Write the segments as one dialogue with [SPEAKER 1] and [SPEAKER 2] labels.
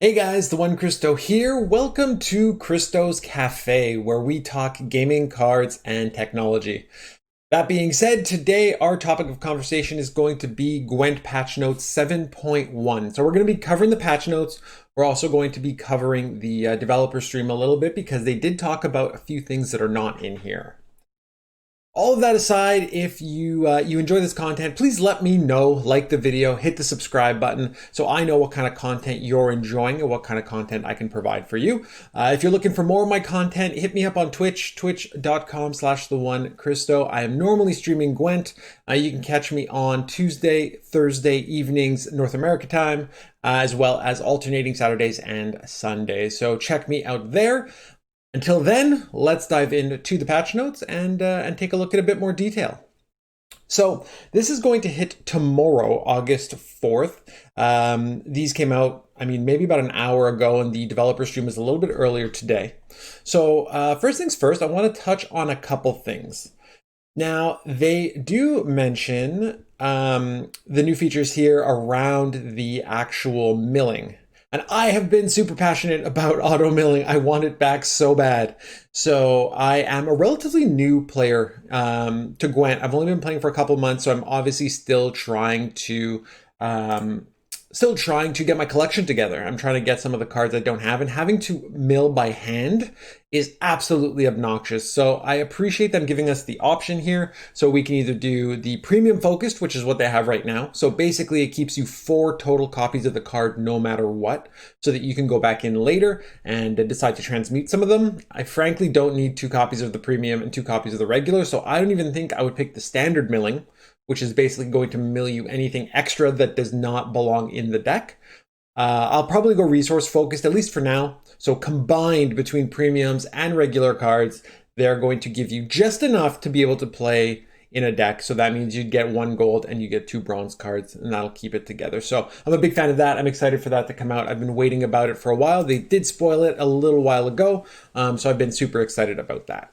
[SPEAKER 1] Hey guys, the One Christo here. Welcome to Christo's Cafe, where we talk gaming, cards, and technology. That being said, today our topic of conversation is going to be Gwent Patch Notes 7.1. So we're going to be covering the patch notes. We're also going to be covering the developer stream a little bit because they did talk about a few things that are not in here. All of that aside, if you enjoy this content, please let me know, like the video, hit the subscribe button so I know what kind of content you're enjoying and what kind of content I can provide for you. If you're looking for more of my content, hit me up on Twitch, twitch.com/theonechristo. I am normally streaming Gwent. You can catch me on Tuesday, Thursday evenings, North America time, as well as alternating Saturdays and Sundays. So check me out there. Until then, let's dive into the patch notes and take a look at a bit more detail. So this is going to hit tomorrow, August 4th. These came out, maybe about an hour ago, and the developer stream is a little bit earlier today. So first things first, I want to touch on a couple things. Now, they do mention the new features here around the actual milling. And I have been super passionate about auto milling. I want it back so bad. So I am a relatively new player to Gwent. I've only been playing for a couple months, so I'm obviously still trying to get my collection together. I'm trying to get some of the cards I don't have, and having to mill by hand is absolutely obnoxious. So I appreciate them giving us the option here. So we can either do the premium focused, which is what they have right now. So basically it keeps you 4 total copies of the card no matter what, so that you can go back in later and decide to transmute some of them. I frankly don't need 2 copies of the premium and 2 copies of the regular. So I don't even think I would pick the standard milling, which is basically going to mill you anything extra that does not belong in the deck. I'll probably go resource focused, at least for now. So combined between premiums and regular cards, they're going to give you just enough to be able to play in a deck. So that means you get 1 gold and you get 2 bronze cards, and that'll keep it together. So I'm a big fan of that. I'm excited for that to come out. I've been waiting about it for a while. They did spoil it a little while ago. So I've been super excited about that.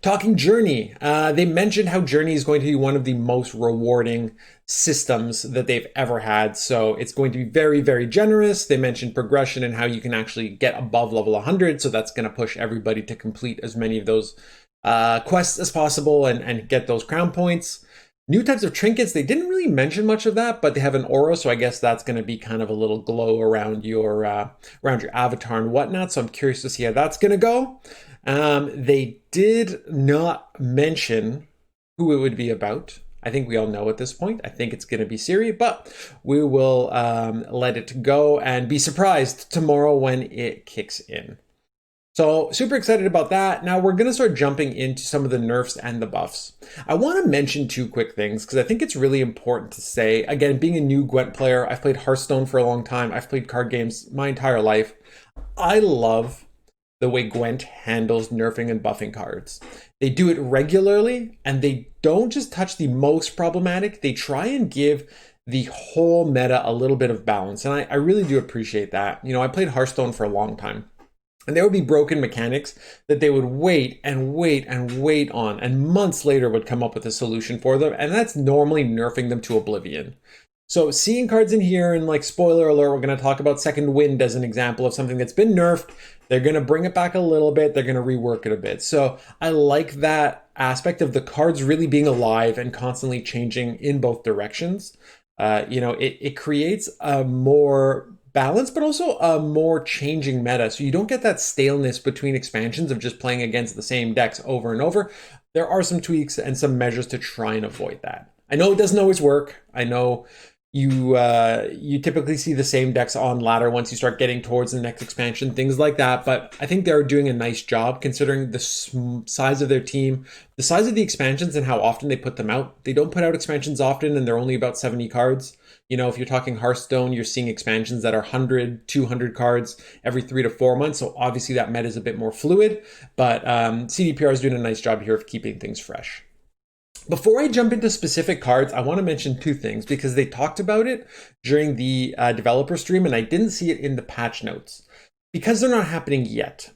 [SPEAKER 1] Talking Journey, they mentioned how Journey is going to be one of the most rewarding systems that they've ever had. So it's going to be very, very generous. They mentioned progression and how you can actually get above level 100. So that's going to push everybody to complete as many of those quests as possible and get those crown points. New types of trinkets, they didn't really mention much of that, but they have an aura, so I guess that's going to be kind of a little glow around your avatar and whatnot. So I'm curious to see how that's going to go. They did not mention who it would be about. I think we all know at this point. I think it's going to be Siri, but we will let it go and be surprised tomorrow when it kicks in. So super excited about that. Now we're going to start jumping into some of the nerfs and the buffs. I want to mention 2 quick things because I think it's really important to say. Again, being a new Gwent player, I've played Hearthstone for a long time. I've played card games my entire life. I love the way Gwent handles nerfing and buffing cards. They do it regularly, and they don't just touch the most problematic. They try and give the whole meta a little bit of balance, and I really do appreciate that. You know, I played Hearthstone for a long time, and there would be broken mechanics that they would wait and wait and wait on, and months later would come up with a solution for them, and that's normally nerfing them to oblivion. So seeing cards in here, and like spoiler alert, we're going to talk about Second Wind as an example of something that's been nerfed. They're going to bring it back a little bit. They're going to rework it a bit. So I like that aspect of the cards really being alive and constantly changing in both directions. It creates a more balance, but also a more changing meta. So you don't get that staleness between expansions of just playing against the same decks over and over. There are some tweaks and some measures to try and avoid that. I know it doesn't always work. I know you typically see the same decks on ladder once you start getting towards the next expansion, things like that. But I think they're doing a nice job considering the size of their team, the size of the expansions, and how often they put them out. They don't put out expansions often, and they're only about 70 cards. You know, if you're talking Hearthstone, you're seeing expansions that are 100, 200 cards every 3 to 4 months. So obviously that meta is a bit more fluid, but CDPR is doing a nice job here of keeping things fresh. Before I jump into specific cards, I want to mention 2 things because they talked about it during the developer stream and I didn't see it in the patch notes because they're not happening yet.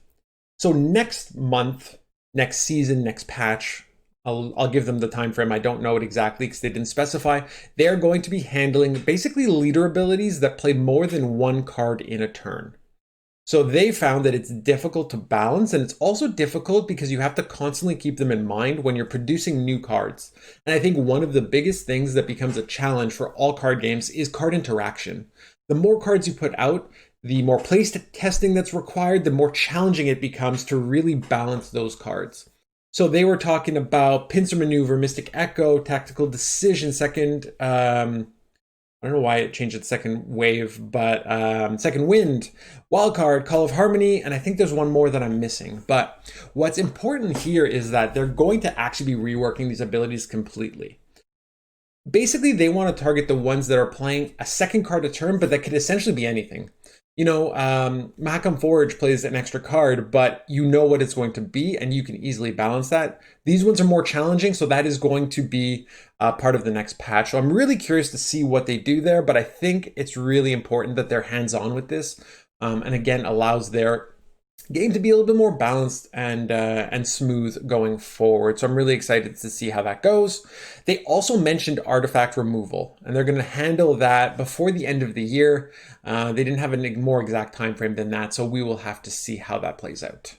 [SPEAKER 1] So next month, next season, next patch, I'll give them the time frame. I don't know it exactly because they didn't specify. They're going to be handling basically leader abilities that play more than one card in a turn. So they found that it's difficult to balance, and it's also difficult because you have to constantly keep them in mind when you're producing new cards. And I think one of the biggest things that becomes a challenge for all card games is card interaction. The more cards you put out, the more play testing that's required, the more challenging it becomes to really balance those cards. So they were talking about Pincer Maneuver, Mystic Echo, Tactical Decision, second, I don't know why it changed its second wave, but Second Wind, Wildcard, Call of Harmony, and I think there's one more that I'm missing. But what's important here is that they're going to actually be reworking these abilities completely. Basically, they want to target the ones that are playing a second card a turn, but that could essentially be anything. You know, Mahakam Forge plays an extra card, but you know what it's going to be, and you can easily balance that. These ones are more challenging, so that is going to be part of the next patch. So I'm really curious to see what they do there, but I think it's really important that they're hands-on with this, and again, allows their game to be a little bit more balanced and smooth going forward. So I'm really excited to see how that goes. They also mentioned artifact removal, and they're going to handle that before the end of the year. They didn't have a more exact time frame than that, so we will have to see how that plays out.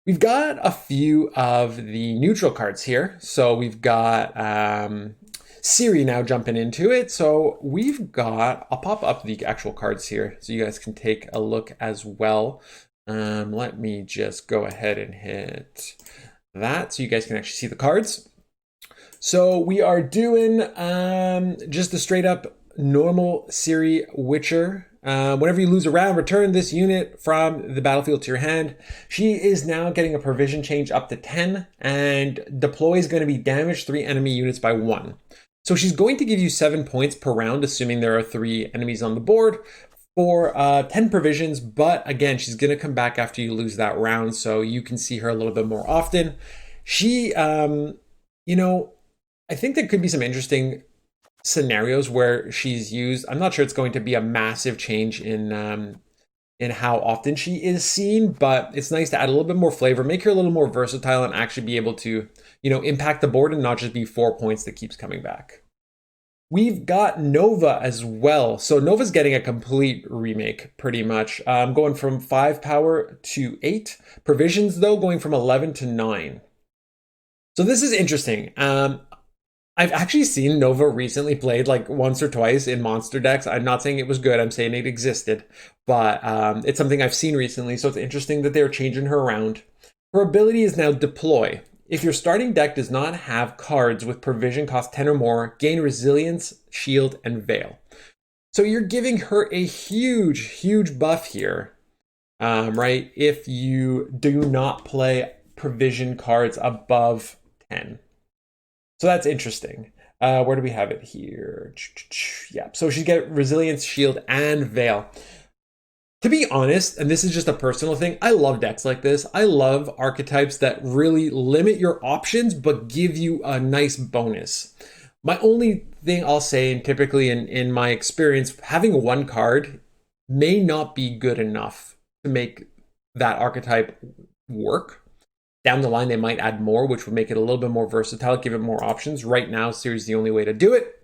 [SPEAKER 1] We've got a few of the neutral cards here. So we've got Ciri now jumping into it. So we've got, I'll pop up the actual cards here so you guys can take a look as well. Let me just go ahead and hit that so you guys can actually see the cards. So we are doing just the straight up normal Ciri Witcher. Whenever you lose a round, return this unit from the battlefield to your hand. She is now getting a provision change up to 10, and deploy is going to be damage 3 enemy units by 1. So she's going to give you 7 points per round, assuming there are 3 enemies on the board, for 10 provisions. But again, she's going to come back after you lose that round, so you can see her a little bit more often. She, you know, I think there could be some interesting scenarios where she's used. I'm not sure it's going to be a massive change in how often she is seen, but it's nice to add a little bit more flavor, make her a little more versatile, and actually be able to, you know, impact the board and not just be 4 points that keeps coming back. We've got Nova as well. So Nova's getting a complete remake, pretty much. Going from 5 power to 8. Provisions, though, going from 11 to 9. So this is interesting. I've actually seen Nova recently played like once or twice in monster decks. I'm not saying it was good, I'm saying it existed, but it's something I've seen recently, so it's interesting that they're changing her around. Her ability is now Deploy. If your starting deck does not have cards with provision cost 10 or more, gain Resilience, Shield, and Veil. So you're giving her a huge buff here, right? If you do not play provision cards above 10. So that's interesting. Where do we have it here? Yeah, so she get Resilience, Shield, and Veil. To be honest, and this is just a personal thing, I love decks like this. I love archetypes that really limit your options but give you a nice bonus. My only thing I'll say, and typically in my experience, having one card may not be good enough to make that archetype work. Down the line, they might add more, which would make it a little bit more versatile, give it more options. Right now, Ciri's the only way to do it.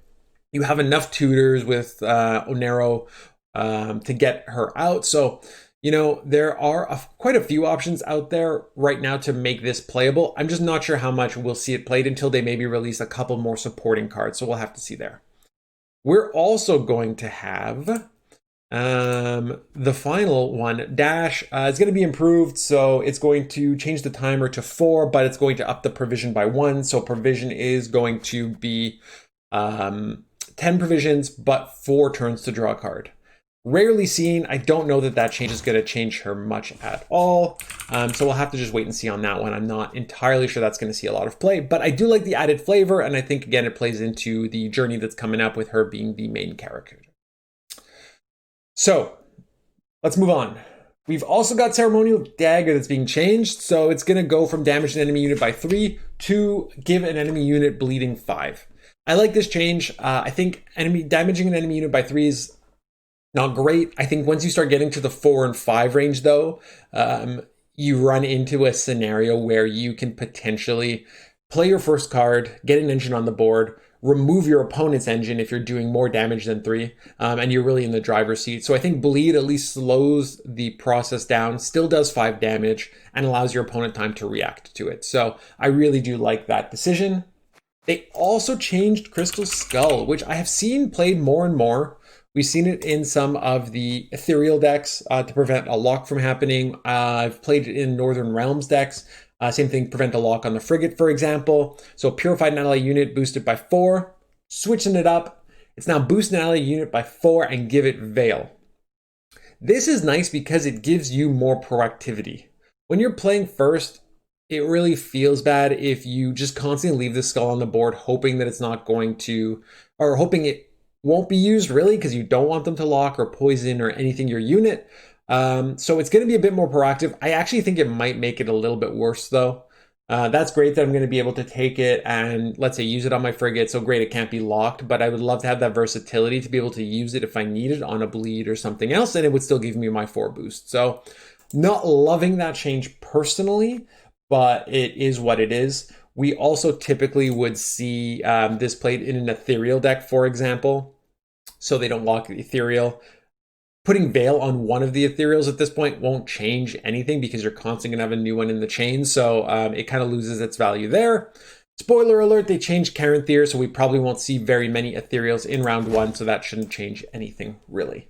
[SPEAKER 1] You have enough tutors with Onero to get her out. So, you know, there are quite a few options out there right now to make this playable. I'm just not sure how much we'll see it played until they maybe release a couple more supporting cards. So we'll have to see there. We're also going to have the final one, Dash, is going to be improved. So it's going to change the timer to 4, but it's going to up the provision by 1. So provision is going to be 10 provisions, but 4 turns to draw a card. Rarely seen. I don't know that that change is going to change her much at all. So we'll have to just wait and see on that one. I'm not entirely sure that's going to see a lot of play, but I do like the added flavor. And I think, again, it plays into the journey that's coming up with her being the main character. So let's move on. We've also got Ceremonial Dagger that's being changed. So it's going to go from damage an enemy unit by 3 to give an enemy unit bleeding 5. I like this change. I think damaging an enemy unit by 3 is not great. I think once you start getting to the 4 and 5 range, though, you run into a scenario where you can potentially play your first card, get an engine on the board, remove your opponent's engine if you're doing more damage than 3, and you're really in the driver's seat. So I think Bleed at least slows the process down, still does 5 damage, and allows your opponent time to react to it. So I really do like that decision. They also changed Crystal Skull, which I have seen played more and more. We've seen it in some of the Ethereal decks to prevent a lock from happening. I've played it in Northern Realms decks. Same thing, prevent a lock on the Frigate, for example. So Purified an ally unit, boosted by 4. Switching it up, it's now boost an ally unit by 4 and give it Veil. This is nice because it gives you more proactivity. When you're playing first, it really feels bad if you just constantly leave the skull on the board hoping that it's not going to, or hoping it won't be used really because you don't want them to lock or poison or anything your unit. So it's going to be a bit more proactive. I actually think it might make it a little bit worse though. That's great that I'm going to be able to take it and let's say use it on my frigate. So great, it can't be locked, but I would love to have that versatility to be able to use it if I need it on a bleed or something else, and it would still give me my 4 boost. So not loving that change personally, but it is what it is. We also typically would see this played in an ethereal deck, for example, so they don't lock the ethereal. Putting Veil on one of the ethereals at this point won't change anything because you're constantly gonna have a new one in the chain, so it kind of loses its value there. Spoiler alert, they changed Caranthir, so we probably won't see very many ethereals in round 1, so that shouldn't change anything really.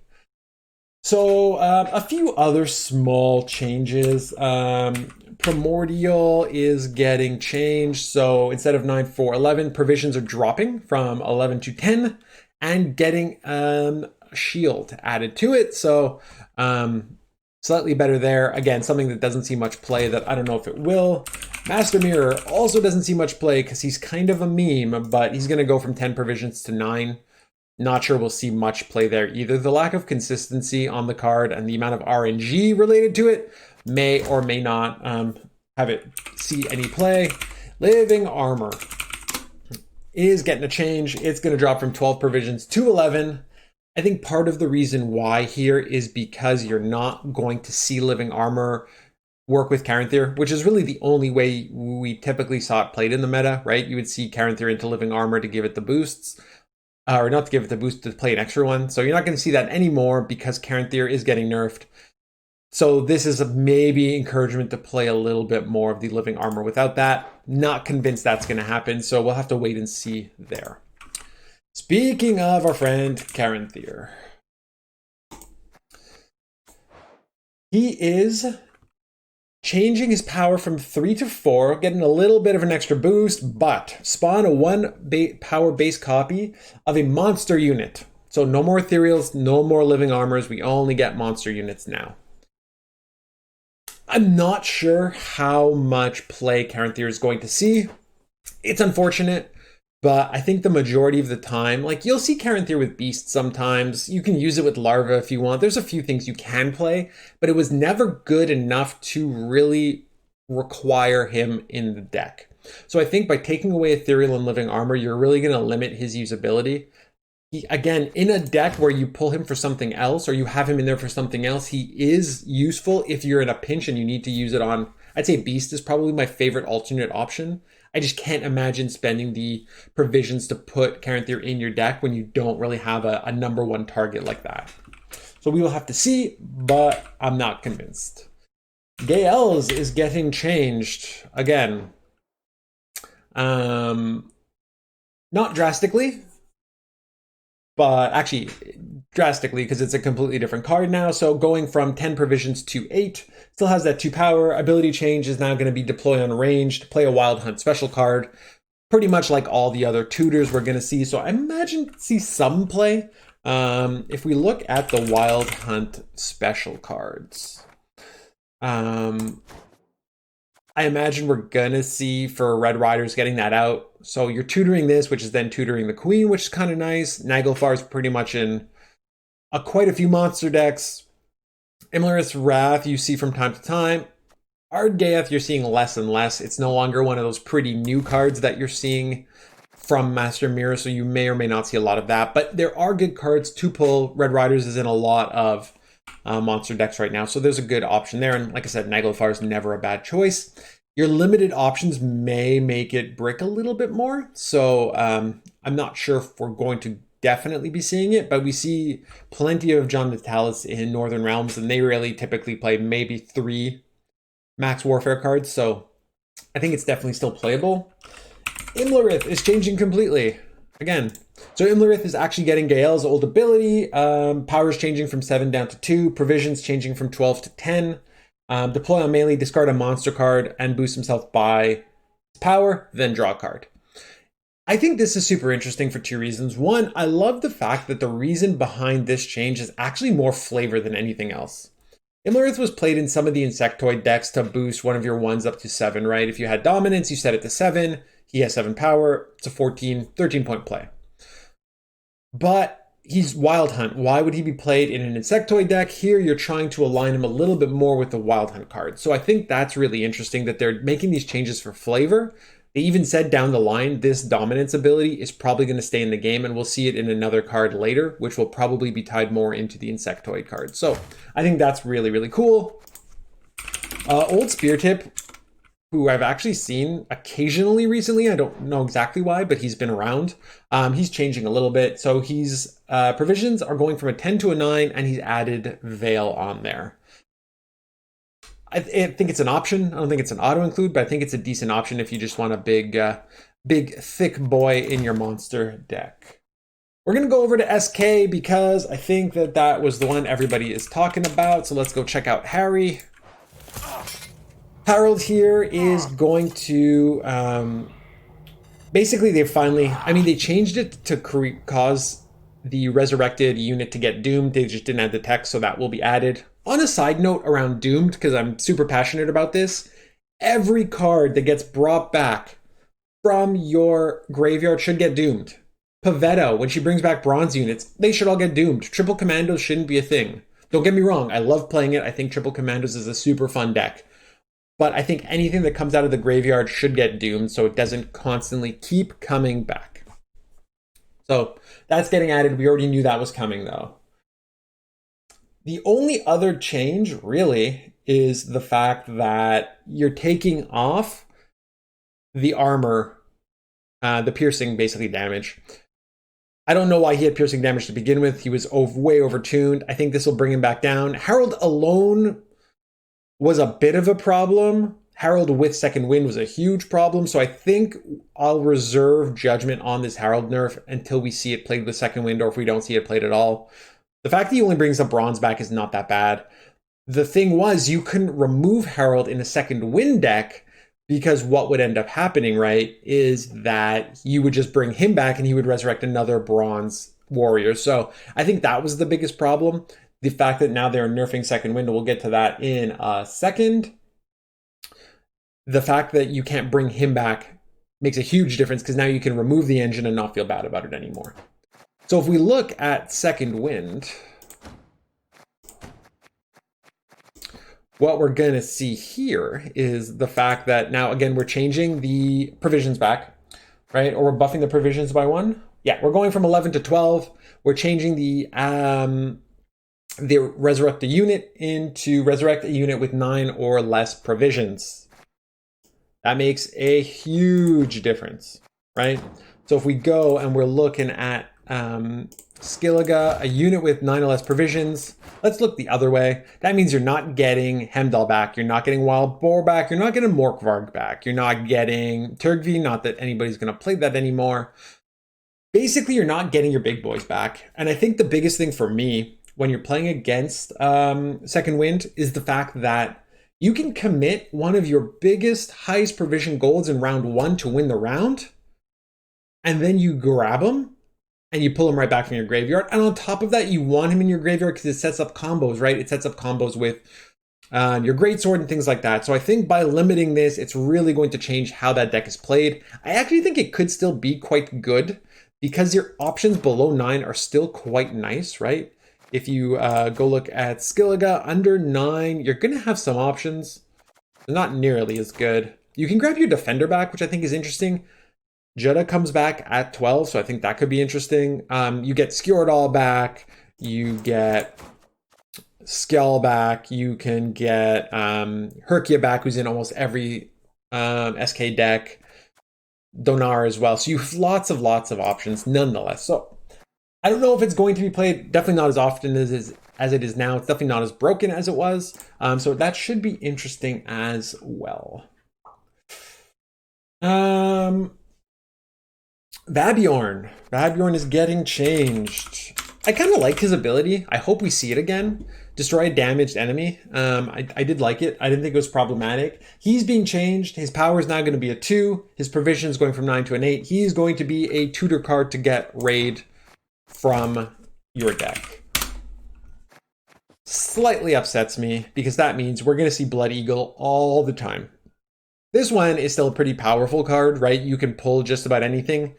[SPEAKER 1] So a few other small changes. Primordial is getting changed, so instead of 9, 4, 11, provisions are dropping from 11 to 10 and getting shield added to it, so slightly better there. Again, something that doesn't see much play that I don't know if it will. Master Mirror also doesn't see much play because he's kind of a meme, but he's going to go from 10 provisions to 9. Not sure we'll see much play there either. The lack of consistency on the card and the amount of RNG related to it may or may not have it see any play. Living Armor is getting a change. It's going to drop from 12 provisions to 11. I think part of the reason why here is because you're not going to see Living Armor work with Caranthir, which is really the only way we typically saw it played in the meta, right? You would see Caranthir into Living Armor to give it the boosts, or not to give it the boost, to play an extra one. So you're not going to see that anymore because Caranthir is getting nerfed. So this is maybe encouragement to play a little bit more of the Living Armor without that. Not convinced that's going to happen, so we'll have to wait and see there. Speaking of our friend Caranthir, he is changing his power from 3 to 4, getting a little bit of an extra boost, but spawn a 1 power base copy of a monster unit. So no more ethereals, no more living armors. We only get monster units now. I'm not sure how much play Caranthir is going to see. It's unfortunate, but I think the majority of the time, like you'll see Caranthir with beasts sometimes. You can use it with larva if you want. There's a few things you can play, but it was never good enough to really require him in the deck. So I think by taking away ethereal and living armor, you're really going to limit his usability. Again, in a deck where you pull him for something else or you have him in there for something else, he is useful if you're in a pinch and you need to use it on, I'd say Beast is probably my favorite alternate option. I just can't imagine spending the provisions to put Caranthir in your deck when you don't really have a number 1 target like that. So we will have to see, but I'm not convinced. Gael's is getting changed again. Not drastically, but actually drastically because it's a completely different card now. So going from 10 provisions to 8, still has that 2 power. Ability change is now going to be deploy on range to play a Wild Hunt special card, pretty much like all the other tutors we're going to see. So I imagine see some play. If we look at the Wild Hunt special cards, I imagine we're gonna see for Red Riders getting that out. So you're tutoring this, which is then tutoring the Queen, which is kind of nice. Naglfar is pretty much in quite a few monster decks. Emilyrith's Wrath you see from time to time. Ardgaeth you're seeing less and less. It's no longer one of those pretty new cards that you're seeing from Master Mirror, so you may or may not see a lot of that. But there are good cards to pull. Red Riders is in a lot of monster decks right now, so there's a good option there. And like I said, Naglfar is never a bad choice. your limited options may make it brick a little bit more. So I'm not sure if we're going to definitely be seeing it, but we see plenty of John Natalis in Northern Realms, and they really typically play maybe 3 Max Warfare cards. So I think it's definitely still playable. Emilyrith is changing completely. Again, so Emilyrith is actually getting Gael's old ability. Power is changing from 7 down to 2. Provisions changing from 12 to 10. Deploy on melee, discard a monster card, and boost himself by power, then draw a card. I think this is super interesting for 2 reasons. One, I love the fact that the reason behind this change is actually more flavor than anything else. Emilyrith was played in some of the insectoid decks to boost one of your 1s up to 7, right? If you had dominance, you set it to 7. He has 7 power. It's a 13 point play. But he's Wild Hunt. Why would he be played in an insectoid deck? Here, you're trying to align him a little bit more with the Wild Hunt card. So I think that's really interesting that they're making these changes for flavor. They even said down the line, this dominance ability is probably going to stay in the game, and we'll see it in another card later, which will probably be tied more into the insectoid card. So I think that's really, really cool. Old Speartip, who I've actually seen occasionally recently. I don't know exactly why, but he's been around. He's changing a little bit. So he's provisions are going from a 10 to a 9, and he's added Veil on there. I think it's an option. I don't think it's an auto include, but I think it's a decent option if you just want a big, thick boy in your monster deck. We're going to go over to SK because I think that was the one everybody is talking about. So let's go check out Harry. Harold here is going to, basically they changed it to cause the resurrected unit to get doomed. They just didn't add the text, so that will be added. On a side note around doomed, because I'm super passionate about this, every card that gets brought back from your graveyard should get doomed. Pavetta, when she brings back bronze units, they should all get doomed. Triple Commandos shouldn't be a thing. Don't get me wrong, I love playing it. I think Triple Commandos is a super fun deck. But I think anything that comes out of the graveyard should get doomed so it doesn't constantly keep coming back. So that's getting added. We already knew that was coming though. The only other change really is the fact that you're taking off the armor, the piercing basically damage. I don't know why he had piercing damage to begin with. He was way overtuned. I think this will bring him back down. Harold alone was a bit of a problem. Harold with Second Wind was a huge problem. So I think I'll reserve judgment on this Harold nerf until we see it played with Second Wind, or if we don't see it played at all. The fact that he only brings the bronze back is not that bad. The thing was, you couldn't remove Harold in a Second Wind deck because what would end up happening, right, is that you would just bring him back and he would resurrect another bronze warrior. So I think that was the biggest problem. The fact that now they're nerfing Second Wind, we'll get to that in a second. The fact that you can't bring him back makes a huge difference because now you can remove the engine and not feel bad about it anymore. So if we look at Second Wind, what we're going to see here is the fact that now, again, we're changing the provisions back, right? Or we're buffing the provisions by 1. Yeah, we're going from 11 to 12. We're changing the resurrect a unit into resurrect a unit with 9 or less provisions. That makes a huge difference, right? So if we go and we're looking at Skellige, a unit with 9 or less provisions. Let's look the other way. That means you're not getting Hemdall back. You're not getting Wild Boar back. You're not getting Morkvarg back. You're not getting Turgvi, not that anybody's going to play that anymore. Basically, you're not getting your big boys back. And I think the biggest thing for me when you're playing against Second Wind is the fact that you can commit one of your biggest, highest provision golds in round 1 to win the round, and then you grab them and you pull him right back from your graveyard. And on top of that, you want him in your graveyard because it sets up combos, right? It sets up combos with your greatsword and things like that. So I think by limiting this, it's really going to change how that deck is played. I actually think it could still be quite good because your options below 9 are still quite nice, right? If you go look at Skellige under 9, you're going to have some options. They're not nearly as good. You can grab your defender back, which I think is interesting. Jutta comes back at 12, so I think that could be interesting. You get Skjordal back. You get Skell back. You can get Herkia back, who's in almost every SK deck, Donar as well. So you have lots of options nonetheless. So I don't know if it's going to be played. Definitely not as often as it is now. It's definitely not as broken as it was. So that should be interesting as well. Rabjorn is getting changed. I kind of like his ability. I hope we see it again. Destroy a damaged enemy. I did like it. I didn't think it was problematic. He's being changed. His power is now going to be a 2. His provision is going from 9 to an 8. He's going to be a tutor card to get raid from your deck. Slightly upsets me because that means we're going to see Blood Eagle all the time. This one is still a pretty powerful card, right? You can pull just about anything.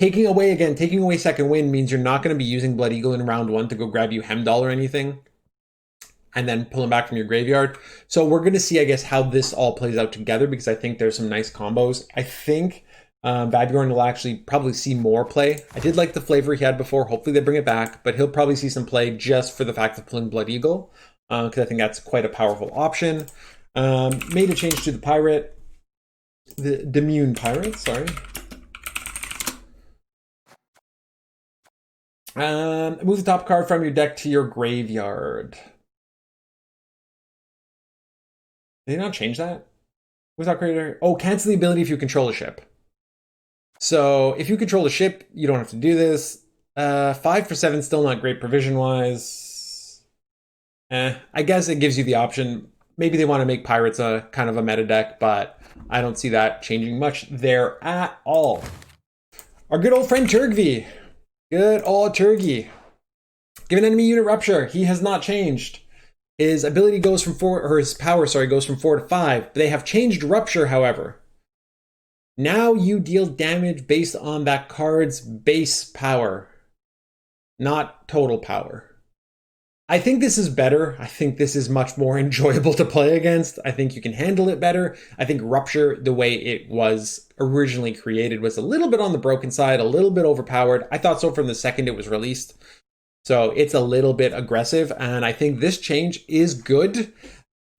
[SPEAKER 1] Taking away second wind means you're not going to be using Blood Eagle in round 1 to go grab you Hemdall or anything and then pull him back from your graveyard. So we're going to see, I guess, how this all plays out together because I think there's some nice combos. I think Rabjorn will actually probably see more play. I did like the flavor he had before. Hopefully they bring it back, but he'll probably see some play just for the fact of pulling Blood Eagle because I think that's quite a powerful option. Made a change to the pirate, the Demune pirate, sorry. Move the top card from your deck to your graveyard. Did they not change that? What's that creator? Oh, cancel the ability if you control a ship. So if you control a ship, you don't have to do this. 5 for 7, still not great provision-wise. I guess it gives you the option. Maybe they want to make pirates a kind of a meta deck, but I don't see that changing much there at all. Our good old friend Turgvi. Good old Turgi. Give an enemy unit rupture. He has not changed. His ability goes from 4, or his power, sorry, goes from 4 to 5. They have changed rupture, however. Now you deal damage based on that card's base power, not total power. I think this is better. I think this is much more enjoyable to play against. I think you can handle it better. I think Rupture, the way it was originally created, was a little bit on the broken side, a little bit overpowered. I thought so from the second it was released. So it's a little bit aggressive, and I think this change is good.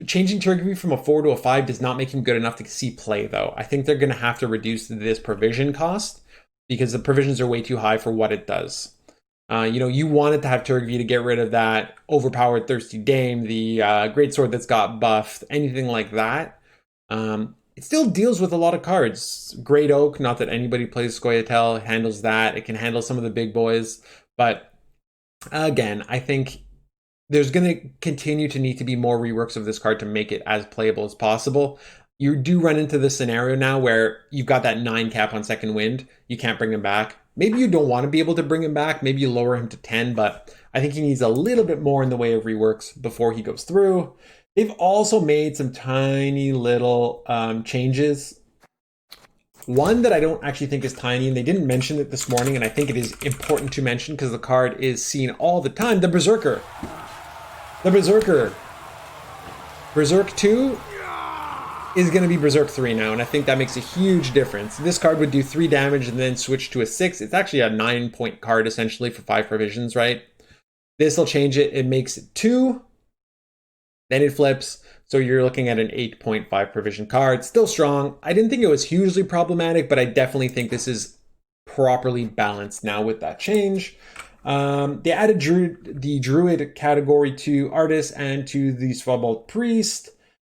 [SPEAKER 1] Changing Turkey from a 4 to a 5 does not make him good enough to see play, though. I think they're going to have to reduce this provision cost because the provisions are way too high for what it does. You wanted to have Turkey to get rid of that overpowered Thirsty Dame, the Greatsword that's got buffed, anything like that. It still deals with a lot of cards. Great Oak, not that anybody plays Scoia'tael, handles that. It can handle some of the big boys. But again, I think there's going to continue to need to be more reworks of this card to make it as playable as possible. You do run into this scenario now where you've got that 9 cap on second wind. You can't bring him back. Maybe you don't want to be able to bring him back. Maybe you lower him to 10, but I think he needs a little bit more in the way of reworks before he goes through. They've also made some tiny little changes. One that I don't actually think is tiny, and they didn't mention it this morning, and I think it is important to mention because the card is seen all the time, the Berserker. The Berserker. Berserk 2 is going to be Berserk 3 now, and I think that makes a huge difference. This card would do 3 damage and then switch to a 6. It's actually a 9-point card, essentially, for 5 provisions, right? This will change it. It makes it 2. Then it flips. So you're looking at an 8.5 provision card. Still strong. I didn't think it was hugely problematic, but I definitely think this is properly balanced now with that change. They added the Druid category to Artist and to the Svabald Priest.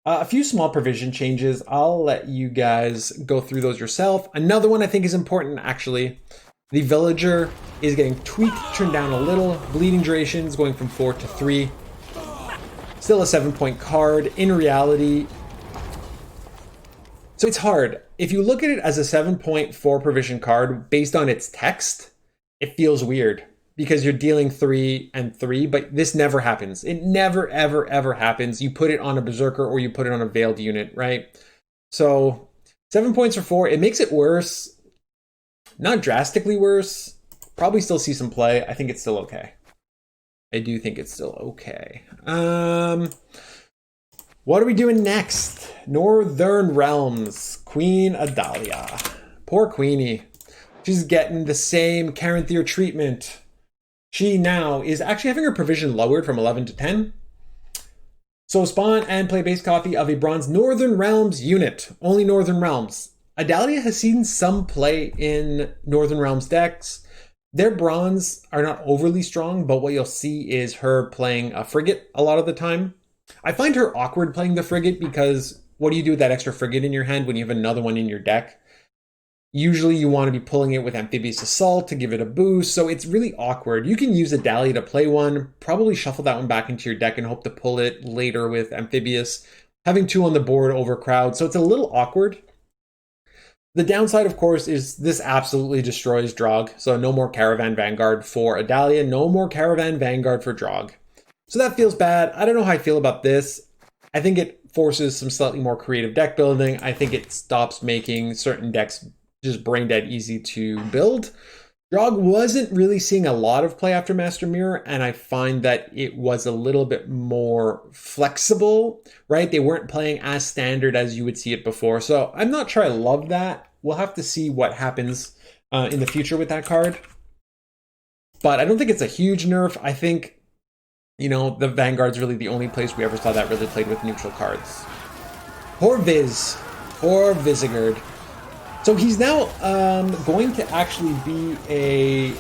[SPEAKER 1] A few small provision changes. I'll let you guys go through those yourself. Another one I think is important, actually. The Villager is getting tweaked, turned down a little. Bleeding duration is going from 4 to 3. Still a 7-point card. In reality, so it's hard. If you look at it as a 7.4 provision card based on its text, it feels weird. Because you're dealing 3 and 3, but this never happens. It never, ever, ever happens. You put it on a Berserker or you put it on a Veiled unit, right? So 7 points for 4. It makes it worse. Not drastically worse. Probably still see some play. I think it's still okay. I do think it's still okay. What are we doing next? Northern Realms. Queen Adalia. Poor Queenie. She's getting the same Caranthir treatment. She now is actually having her provision lowered from 11 to 10. So spawn and play base copy of a bronze Northern Realms unit. Only Northern Realms. Adalia has seen some play in Northern Realms decks. Their bronze are not overly strong, but what you'll see is her playing a frigate a lot of the time. I find her awkward playing the frigate because what do you do with that extra frigate in your hand when you have another one in your deck? Usually you want to be pulling it with Amphibious Assault to give it a boost, so it's really awkward. You can use Adalia to play one, probably shuffle that one back into your deck and hope to pull it later with Amphibious. Having 2 on the board overcrowd, so it's a little awkward. The downside, of course, is this absolutely destroys Drog, so no more Caravan Vanguard for Adalia, no more Caravan Vanguard for Drog. So that feels bad. I don't know how I feel about this. I think it forces some slightly more creative deck building. I think it stops making certain decks just brain dead easy to build. Drog wasn't really seeing a lot of play after Master Mirror, and I find that it was a little bit more flexible, right? They weren't playing as standard as you would see it before. So I'm not sure I love that. We'll have to see what happens in the future with that card. But I don't think it's a huge nerf. I think, you know, the Vanguard's really the only place we ever saw that really played with neutral cards. Poor Vizigard. So he's now going to actually be a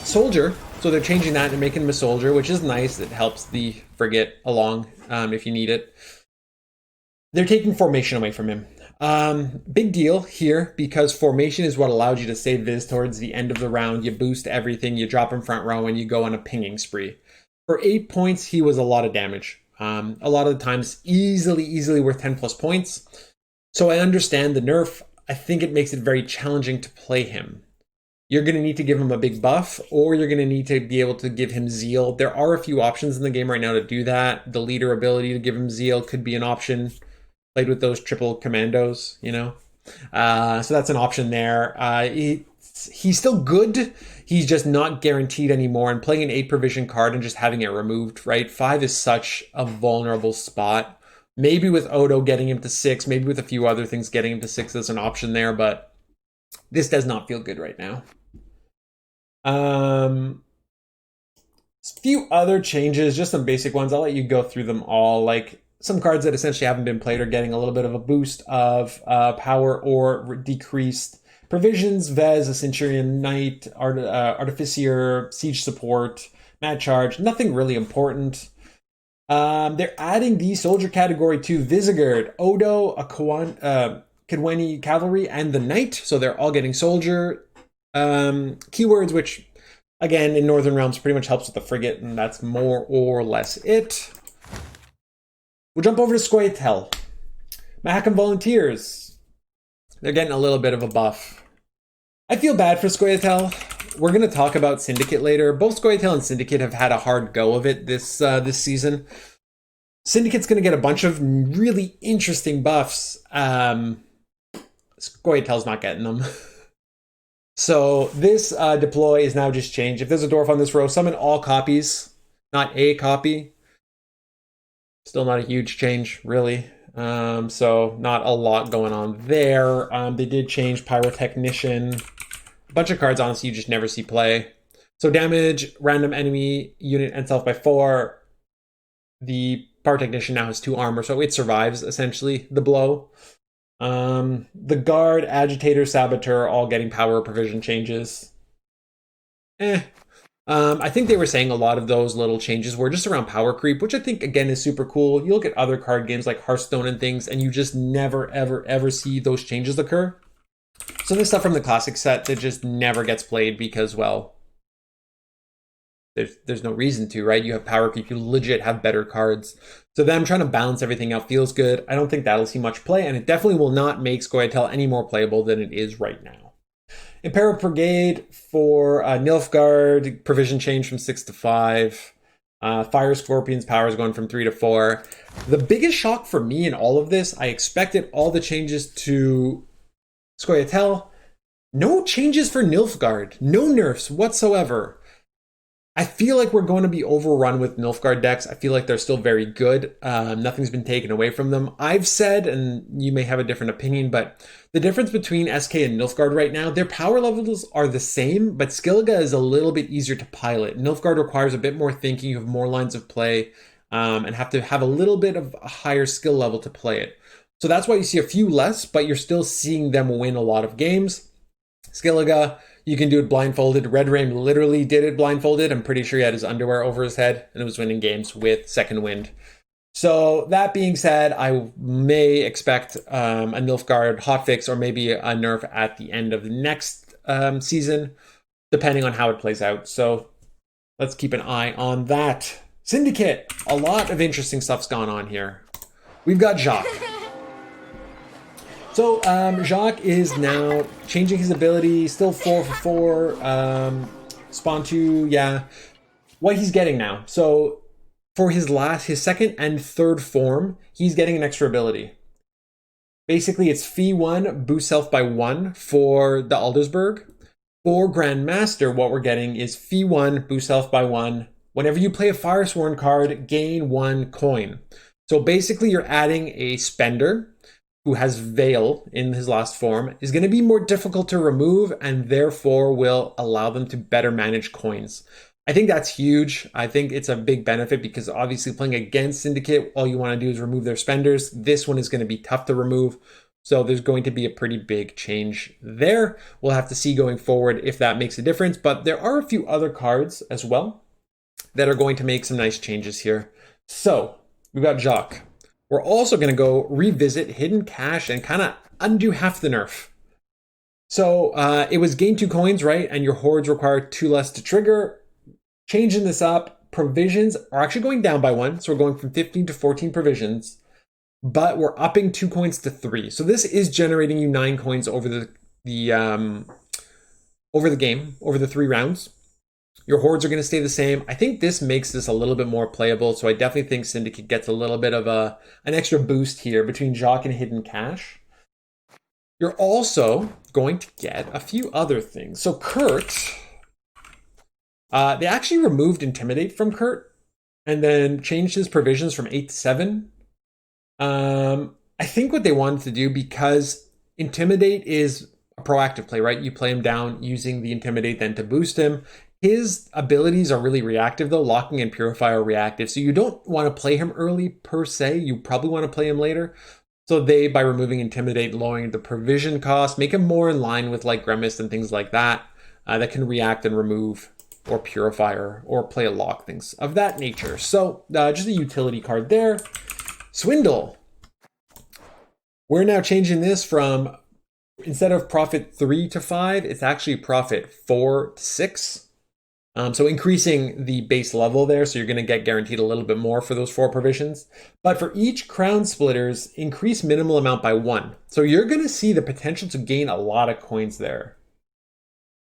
[SPEAKER 1] soldier. So they're changing that and making him a soldier, which is nice. It helps the frigate along if you need it. They're taking formation away from him. Big deal here because formation is what allowed you to save Viz towards the end of the round. You boost everything, you drop him front row, and you go on a pinging spree. For 8 points, he was a lot of damage. A lot of the times, easily worth 10 plus points. So I understand the nerf. I think it makes it very challenging to play him. You're going to need to give him a big buff, or you're going to need to be able to give him Zeal. There are a few options in the game right now to do that. The leader ability to give him Zeal could be an option. Played with those triple commandos, you know. So that's an option there. He's still good. He's just not guaranteed anymore. And playing an 8 provision card and just having it removed, right? 5 is such a vulnerable spot. Maybe with Odo getting him to 6, maybe with a few other things getting him to 6 as an option there, but this does not feel good right now. A few other changes, just some basic ones. I'll let you go through them all. Like some cards that essentially haven't been played are getting a little bit of a boost of power or decreased provisions. Vez, a Centurion Knight, Artificier, Siege Support, Mad Charge. Nothing really important. They're adding the soldier category to Vizigard, Odo, a Kidweni Cavalry, and the Knight. So they're all getting soldier keywords, which again in Northern Realms pretty much helps with the frigate, and that's more or less it. We'll jump over to Scoia'tael. Mahakam Volunteers. They're getting a little bit of a buff. I feel bad for Scoia'tael. We're going to talk about Syndicate later. Both Scoia'tael and Syndicate have had a hard go of it this season. Syndicate's going to get a bunch of really interesting buffs. Scoia'tael's not getting them. So this deploy is now just changed. If there's a dwarf on this row, summon all copies, not a copy. Still not a huge change, really. So not a lot going on there. They did change Pyrotechnician. A bunch of cards, honestly, you just never see play. So damage, random enemy unit and self by 4. The Pyrotechnician now has 2 armor, so it survives, essentially, the blow. The Guard, Agitator, Saboteur, all getting power provision changes. I think they were saying a lot of those little changes were just around power creep, which I think, again, is super cool. You look at other card games like Hearthstone and things, and you just never, ever see those changes occur. So this stuff from the classic set that just never gets played because, well, there's no reason to, right? You have power creep, you legit have better cards. So them trying to balance everything out feels good. I don't think that'll see much play, and it definitely will not make Scoia'tael any more playable than it is right now. Imperial Brigade for Nilfgaard, provision change from 6 to 5. Fire Scorpion's power is going from 3 to 4. The biggest shock for me in all of this, I expected all the changes to Scoia'tael. No changes for Nilfgaard. No nerfs whatsoever. I feel like we're going to be overrun with Nilfgaard decks. I feel like they're still very good. Nothing's been taken away from them. I've said, and you may have a different opinion, but the difference between SK and Nilfgaard right now, their power levels are the same, but Skilliga is a little bit easier to pilot. Nilfgaard requires a bit more thinking. You have more lines of play. and have to have a little bit of a higher skill level to play it. So that's why you see a few less, but you're still seeing them win a lot of games. Skellige, you can do it blindfolded. Red Rain literally did it blindfolded. I'm pretty sure he had his underwear over his head and it was winning games with Second Wind. So that being said, I may expect a Nilfgaard hotfix or maybe a nerf at the end of the next season, depending on how it plays out. So let's keep an eye on that. Syndicate, a lot of interesting stuff's gone on here. We've got Jacques. So Jacques is now changing his ability, still 4 for 4, spawn 2, yeah. What he's getting now, so for his second and third form, he's getting an extra ability. Basically, it's fee 1, boost self by 1 for the Aldersberg. For Grandmaster, what we're getting is fee 1, boost self by 1. Whenever you play a Firesworn card, gain 1 coin. So basically, you're adding a spender who has Veil in his last form, is going to be more difficult to remove and therefore will allow them to better manage coins. I think that's huge. I think it's a big benefit because obviously playing against Syndicate, all you want to do is remove their spenders. This one is going to be tough to remove. So there's going to be a pretty big change there. We'll have to see going forward if that makes a difference. But there are a few other cards as well that are going to make some nice changes here. So we've got Jacques. We're also going to go revisit Hidden Cache and kind of undo half the nerf. So it was gain 2 coins, right? And your hordes require 2 less to trigger. Changing this up, provisions are actually going down by 1. So we're going from 15 to 14 provisions, but we're upping 2 coins to 3. So this is generating you 9 coins over the game, over the 3 rounds. Your hordes are going to stay the same. I think this makes this a little bit more playable. So I definitely think Syndicate gets a little bit of an extra boost here between Jacques and Hidden Cache. You're also going to get a few other things. So Kurt, they actually removed Intimidate from Kurt and then changed his provisions from 8 to 7. I think what they wanted to do, because Intimidate is a proactive play, right? You play him down using the Intimidate then to boost him. His abilities are really reactive though. Locking and Purify are reactive. So you don't want to play him early per se. You probably want to play him later. So they, by removing Intimidate, lowering the provision cost, make him more in line with like Grimace and things like that, that can react and remove or Purify or play a lock, things of that nature. So just a utility card there. Swindle. We're now changing this from, instead of profit 3 to 5, it's actually profit 4 to 6. So increasing the base level there, so you're going to get guaranteed a little bit more for those 4 provisions. But for each crown splitters, increase minimal amount by 1. So you're going to see the potential to gain a lot of coins there.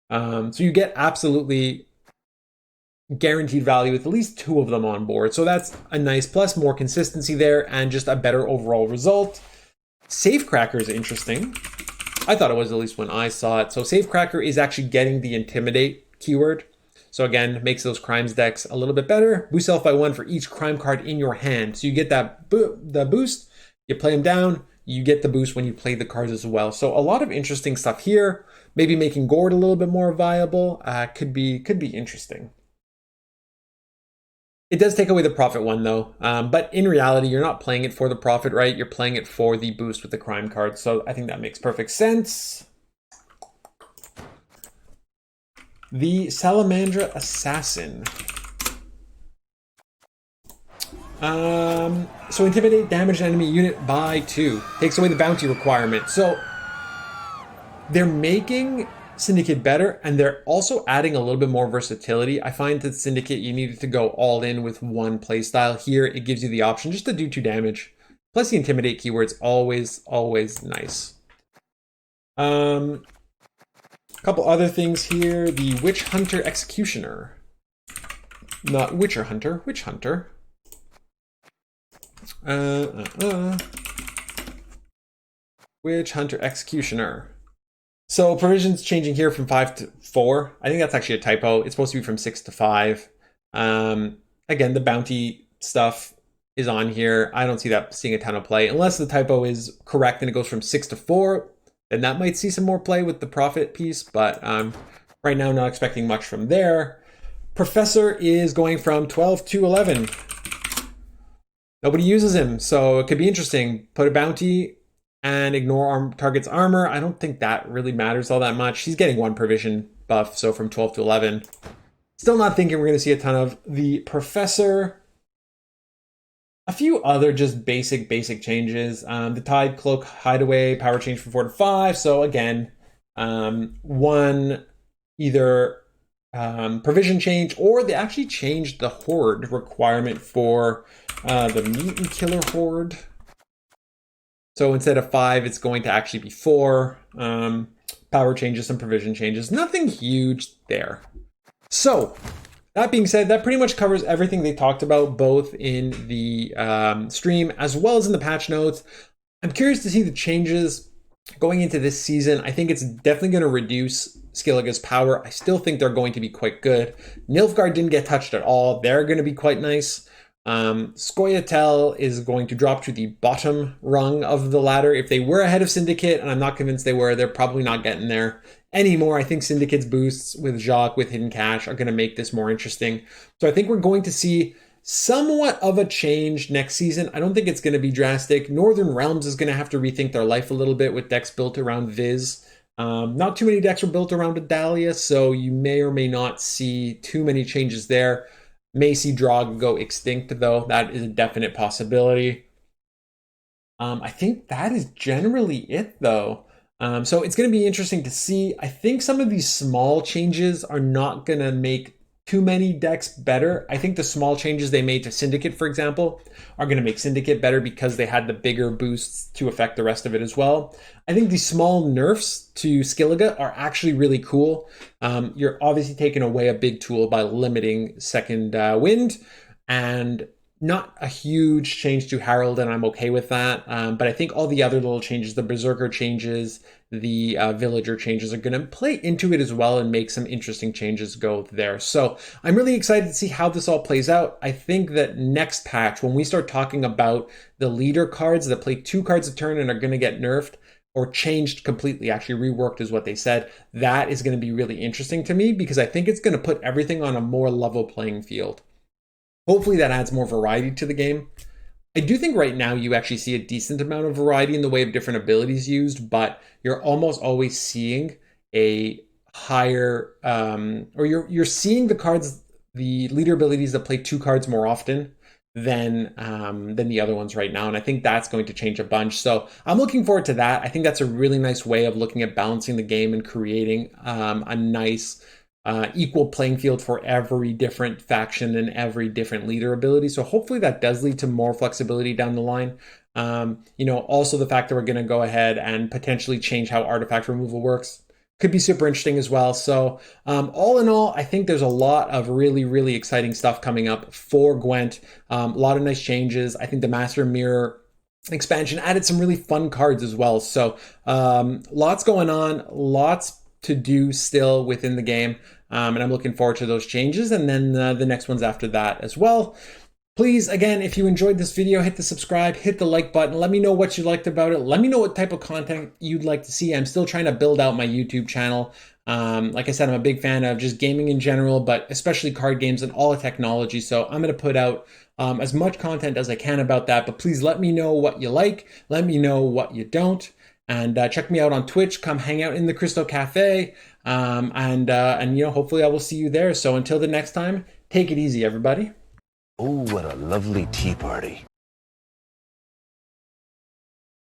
[SPEAKER 1] So you get absolutely guaranteed value with at least 2 of them on board. So that's a nice plus, more consistency there, and just a better overall result. Safecracker is interesting. I thought it was, at least when I saw it. So Safecracker is actually getting the Intimidate keyword. So again, makes those crimes decks a little bit better. Boost self by 1 for each crime card in your hand. So you get that the boost, you play them down, you get the boost when you play the cards as well. So a lot of interesting stuff here. Maybe making Gord a little bit more viable could be interesting. It does take away the profit 1 though, but in reality, you're not playing it for the profit, right? You're playing it for the boost with the crime card. So I think that makes perfect sense. The Salamandra Assassin. So Intimidate, damage enemy unit by 2. Takes away the bounty requirement. So they're making Syndicate better, and they're also adding a little bit more versatility. I find that Syndicate, you needed to go all in with one playstyle. Here, it gives you the option just to do 2 damage. Plus the Intimidate keyword's always nice. A couple other things here. The Witch Hunter Executioner. Not Witcher Hunter, Witch Hunter. Witch Hunter Executioner. So provisions changing here from 5 to 4. I think that's actually a typo. It's supposed to be from 6 to 5. Again, the bounty stuff is on here. I don't see that seeing a ton of play. Unless the typo is correct and it goes from 6 to 4, then that might see some more play with the profit piece. But right now, not expecting much from there. Professor is going from 12 to 11. Nobody uses him, so it could be interesting. Put a bounty and ignore target's armor. I don't think that really matters all that much. He's getting 1 provision buff, so from 12 to 11. Still not thinking we're going to see a ton of the Professor. A few other just basic changes. The Tide Cloak Hideaway, power change from 4 to 5. So again, one either provision change, or they actually changed the Horde requirement for the Mutant Killer Horde. So instead of 5, it's going to actually be 4. Power changes, some provision changes. Nothing huge there. So that being said, that pretty much covers everything they talked about, both in the stream as well as in the patch notes. I'm curious to see the changes going into this season. I think it's definitely going to reduce Skellige's power. I still think they're going to be quite good. Nilfgaard didn't get touched at all. They're going to be quite nice. Scoia'tael is going to drop to the bottom rung of the ladder. If they were ahead of Syndicate, and I'm not convinced they were, they're probably not getting there anymore. I think Syndicate's boosts with Jacques, with Hidden Cash, are going to make this more interesting. So I think we're going to see somewhat of a change next season. I don't think it's going to be drastic. Northern Realms is going to have to rethink their life a little bit with decks built around Viz. Not too many decks are built around Adalia, so you may or may not see too many changes there. May see Drog go extinct, though. That is a definite possibility. I think that is generally it, though. So it's going to be interesting to see. I think some of these small changes are not going to make too many decks better. I think the small changes they made to Syndicate, for example, are going to make Syndicate better because they had the bigger boosts to affect the rest of it as well. I think these small nerfs to Skellige are actually really cool. You're obviously taking away a big tool by limiting second wind, and not a huge change to Harold, and I'm okay with that. But I think all the other little changes, the Berserker changes, the Villager changes, are going to play into it as well and make some interesting changes go there. So I'm really excited to see how this all plays out. I think that next patch, when we start talking about the leader cards that play 2 cards a turn and are going to get nerfed, or changed completely, actually reworked is what they said, that is going to be really interesting to me, because I think it's going to put everything on a more level playing field. Hopefully that adds more variety to the game. I do think right now you actually see a decent amount of variety in the way of different abilities used, but you're almost always seeing a higher, or you're seeing the cards, the leader abilities that play 2 cards more often than the other ones right now. And I think that's going to change a bunch. So I'm looking forward to that. I think that's a really nice way of looking at balancing the game and creating a nice equal playing field for every different faction and every different leader ability. So hopefully that does lead to more flexibility down the line. Also the fact that we're going to go ahead and potentially change how artifact removal works could be super interesting as well. So all in all, I think there's a lot of really exciting stuff coming up for Gwent. A lot of nice changes. I think the Master Mirror expansion added some really fun cards as well. So lots going on, lots to do still within the game. And I'm looking forward to those changes, and then the next ones after that as well. Please, again, if you enjoyed this video, hit the subscribe, hit the like button. Let me know what you liked about it. Let me know what type of content you'd like to see. I'm still trying to build out my YouTube channel. Like I said, I'm a big fan of just gaming in general, but especially card games and all the technology. So I'm going to put out as much content as I can about that. But please let me know what you like. Let me know what you don't. And check me out on Twitch. Come hang out in the Crystal Cafe. Hopefully I will see you there. So until the next time, take it easy, everybody.
[SPEAKER 2] Oh, what a lovely tea party.